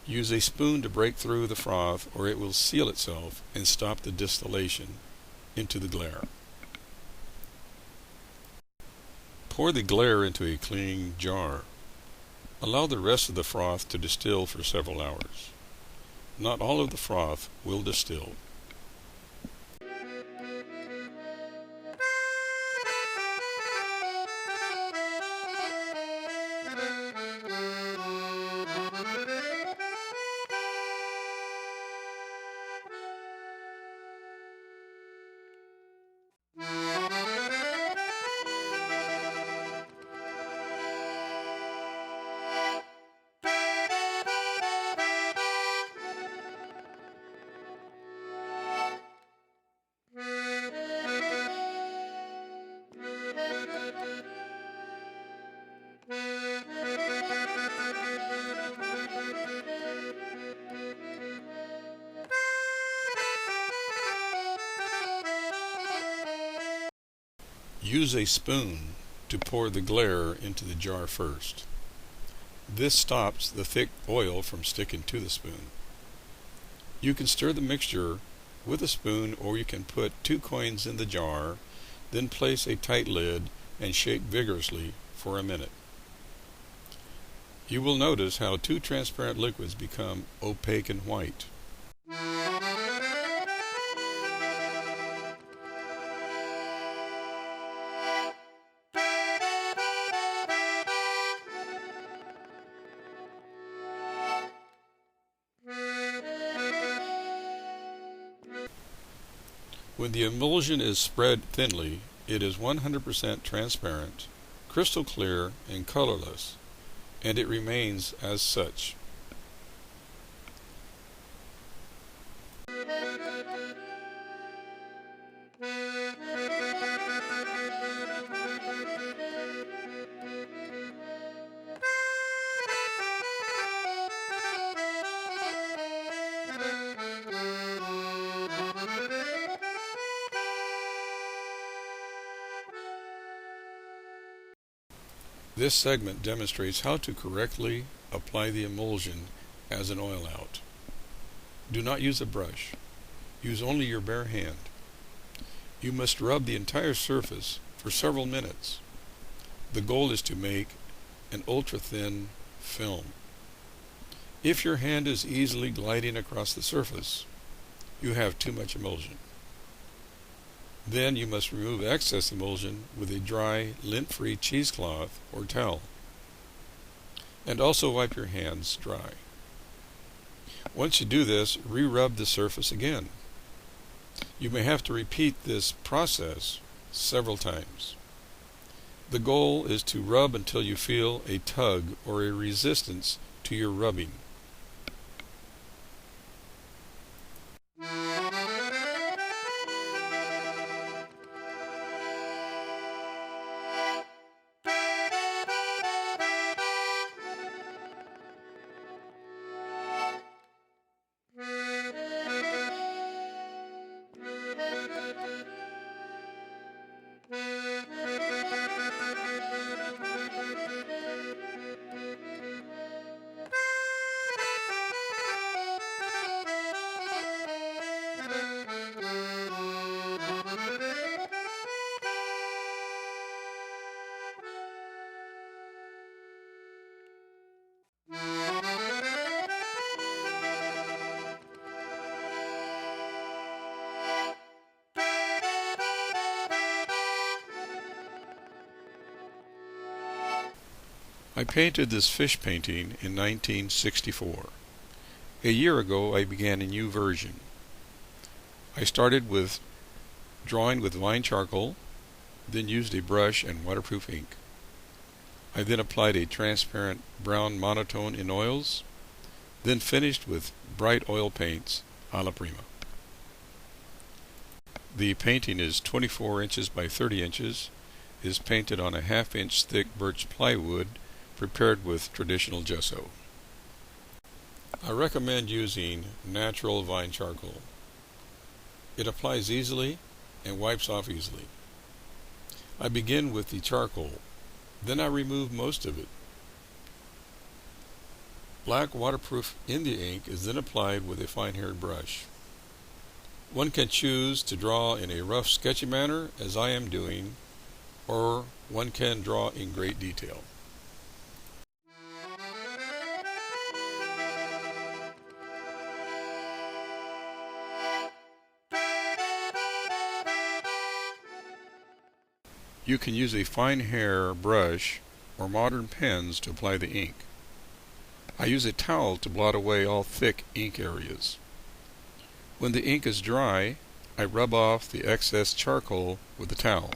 Use a spoon to break through the froth, or it will seal itself and stop the distillation into the glaire. Pour the glaire into a clean jar. Allow the rest of the froth to distill for several hours. Not all of the froth will distill. Use a spoon to pour the glaire into the jar first. This stops the thick oil from sticking to the spoon. You can stir the mixture with a spoon, or you can put 2 coins in the jar, then place a tight lid and shake vigorously for a minute. You will notice how 2 transparent liquids become opaque and white. When the emulsion is spread thinly, it is 100% transparent, crystal clear, and colorless, and it remains as such. This segment demonstrates how to correctly apply the emulsion as an oil out. Do not use a brush. Use only your bare hand. You must rub the entire surface for several minutes. The goal is to make an ultra-thin film. If your hand is easily gliding across the surface, you have too much emulsion. Then you must remove excess emulsion with a dry, lint-free cheesecloth or towel. And also wipe your hands dry. Once you do this, re-rub the surface again. You may have to repeat this process several times. The goal is to rub until you feel a tug or a resistance to your rubbing. I painted this fish painting in 1964. A year ago I began a new version. I started with drawing with vine charcoal, then used a brush and waterproof ink. I then applied a transparent brown monotone in oils, then finished with bright oil paints a la prima. The painting is 24 inches by 30 inches, is painted on a half-inch thick birch plywood prepared with traditional gesso. I recommend using natural vine charcoal. It applies easily and wipes off easily. I begin with the charcoal, then I remove most of it. Black waterproof in the ink is then applied with a fine-haired brush. One can choose to draw in a rough, sketchy manner, as I am doing, or one can draw in great detail. You can use a fine hair brush or modern pens to apply the ink. I use a towel to blot away all thick ink areas. When the ink is dry, I rub off the excess charcoal with the towel.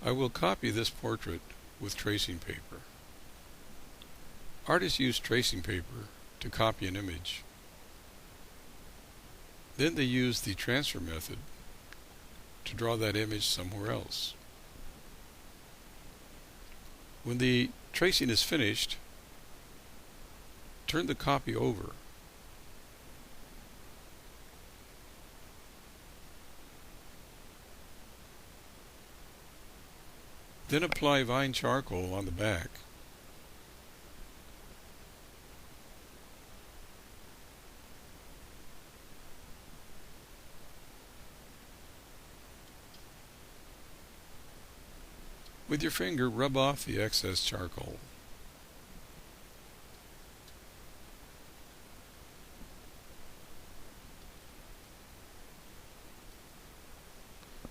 I will copy this portrait with tracing paper. Artists use tracing paper to copy an image. Then they use the transfer method to draw that image somewhere else. When the tracing is finished, turn the copy over. Then apply vine charcoal on the back. With your finger, rub off the excess charcoal.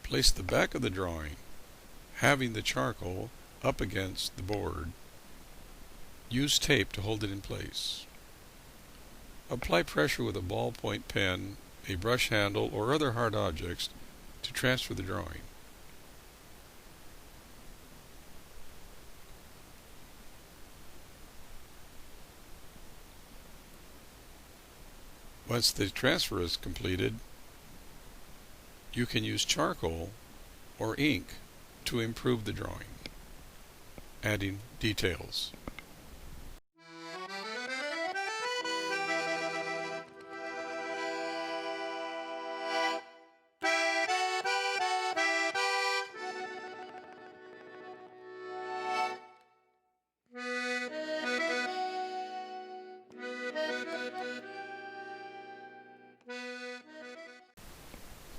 Place the back of the drawing, having the charcoal up against the board. Use tape to hold it in place. Apply pressure with a ballpoint pen, a brush handle, or other hard objects to transfer the drawing. Once the transfer is completed, you can use charcoal or ink to improve the drawing, adding details.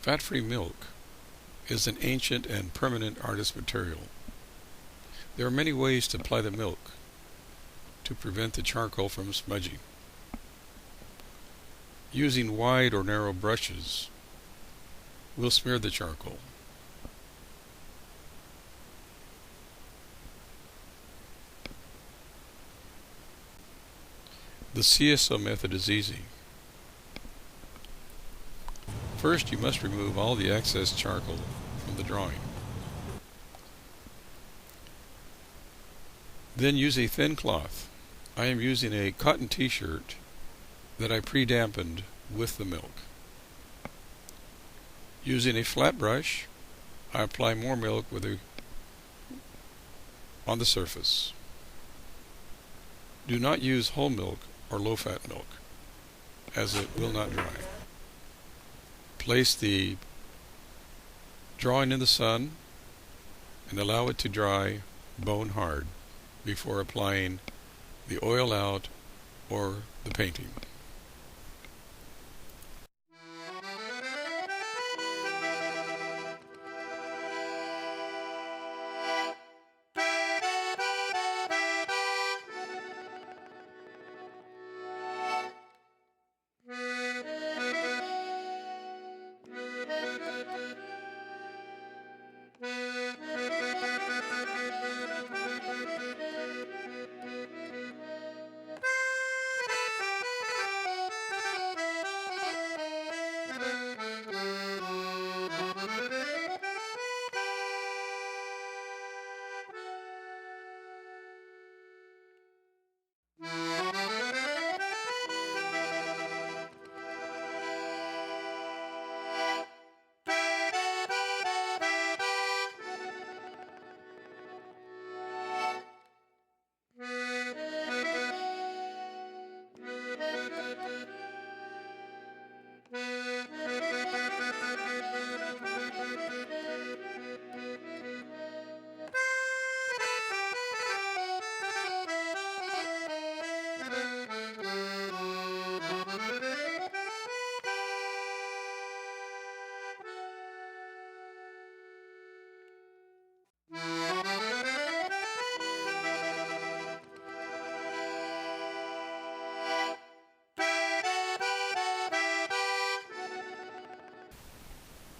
Fat-free milk is an ancient and permanent artist material. There are many ways to apply the milk to prevent the charcoal from smudging. Using wide or narrow brushes will smear the charcoal. The Cso method is easy. First, you must remove all the excess charcoal from the drawing. Then use a thin cloth. I am using a cotton t-shirt that I pre-dampened with the milk. Using a flat brush, I apply more milk on the surface. Do not use whole milk or low-fat milk, as it will not dry. Place the drawing in the sun and allow it to dry bone hard before applying the oil out or the painting.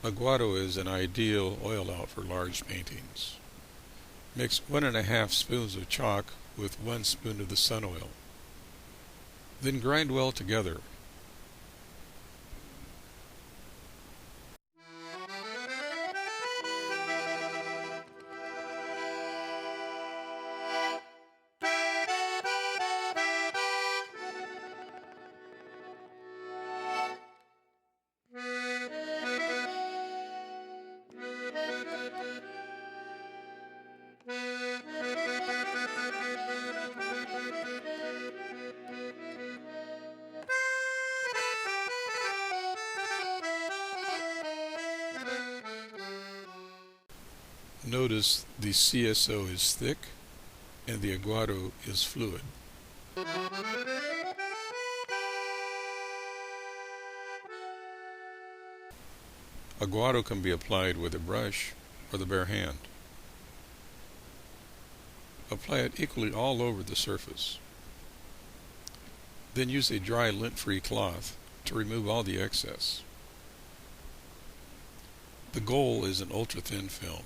Aguado is an ideal oil out for large paintings. Mix 1½ spoons of chalk with 1 spoon of the sun oil. Then grind well together. Notice the Cso is thick and the aguado is fluid. Aguado can be applied with a brush or the bare hand. Apply it equally all over the surface. Then use a dry lint-free cloth to remove all the excess. The goal is an ultra-thin film.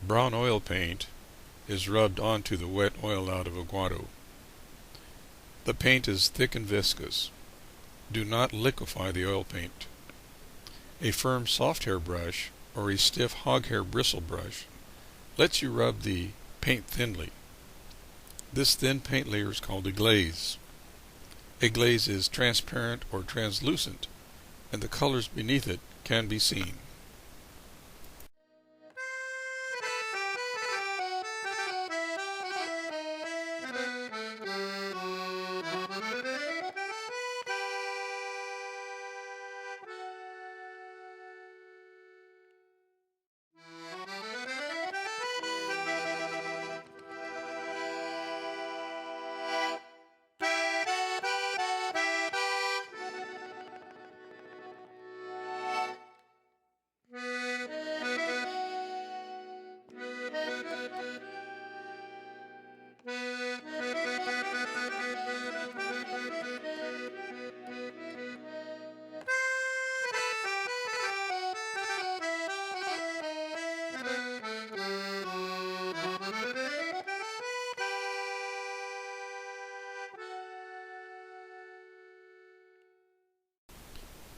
Brown oil paint is rubbed onto the wet oil out of aguado. The paint is thick and viscous. Do not liquefy the oil paint. A firm soft hair brush or a stiff hog hair bristle brush lets you rub the paint thinly. This thin paint layer is called a glaze. A glaze is transparent or translucent, and the colors beneath it can be seen.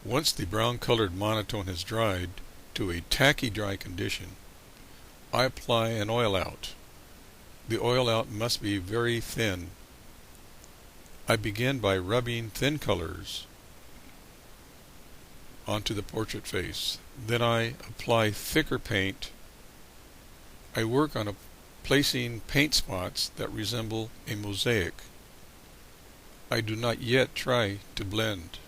Once the brown colored monotone has dried to a tacky dry condition, I apply an oil out. The oil out must be very thin. I begin by rubbing thin colors onto the portrait face. Then I apply thicker paint. I work on placing paint spots that resemble a mosaic. I do not yet try to blend.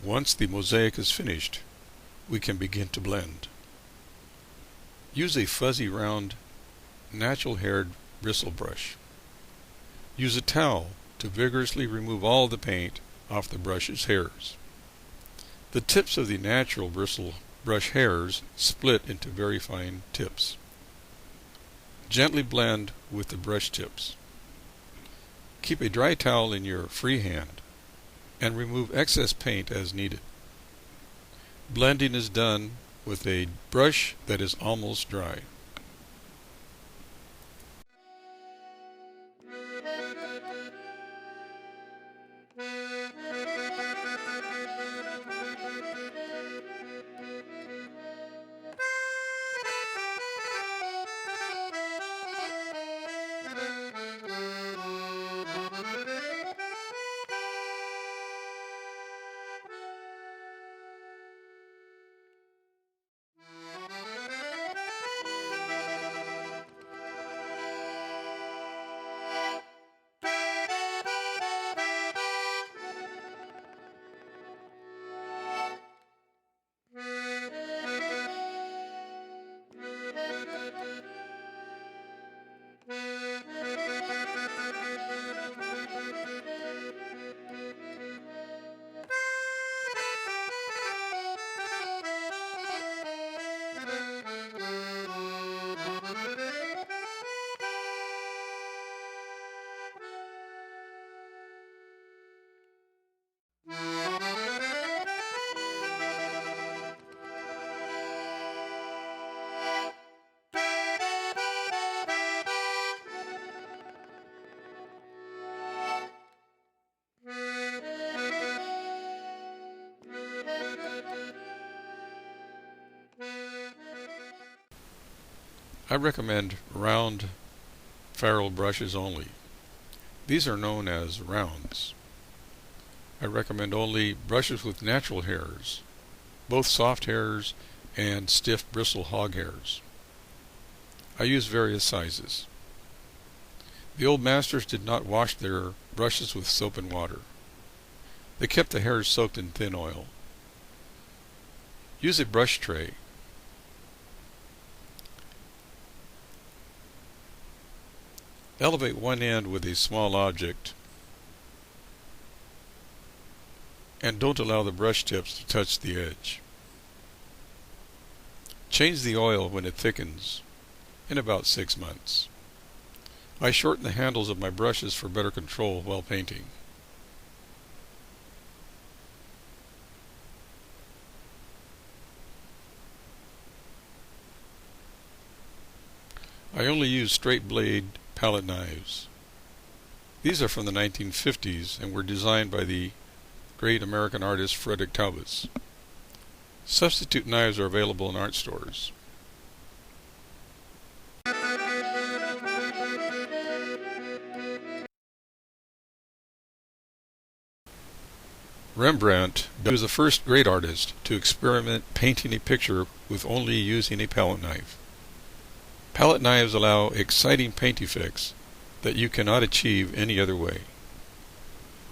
Once the mosaic is finished, we can begin to blend. Use a fuzzy round, natural-haired bristle brush. Use a towel to vigorously remove all the paint off the brush's hairs. The tips of the natural bristle brush hairs split into very fine tips. Gently blend with the brush tips. Keep a dry towel in your free hand and remove excess paint as needed. Blending is done with a brush that is almost dry. I recommend round ferrule brushes only. These are known as rounds. I recommend only brushes with natural hairs, both soft hairs and stiff bristle hog hairs. I use various sizes. The old masters did not wash their brushes with soap and water. They kept the hairs soaked in thin oil. Use a brush tray. Elevate one end with a small object and don't allow the brush tips to touch the edge. Change the oil when it thickens in about 6 months. I shorten the handles of my brushes for better control while painting. I only use straight blade palette knives. These are from the 1950s and were designed by the great American artist Frederick Talbot. Substitute knives are available in art stores. Rembrandt was the first great artist to experiment painting a picture with only using a palette knife. Palette knives allow exciting paint effects that you cannot achieve any other way.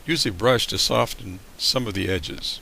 Use a brush to soften some of the edges.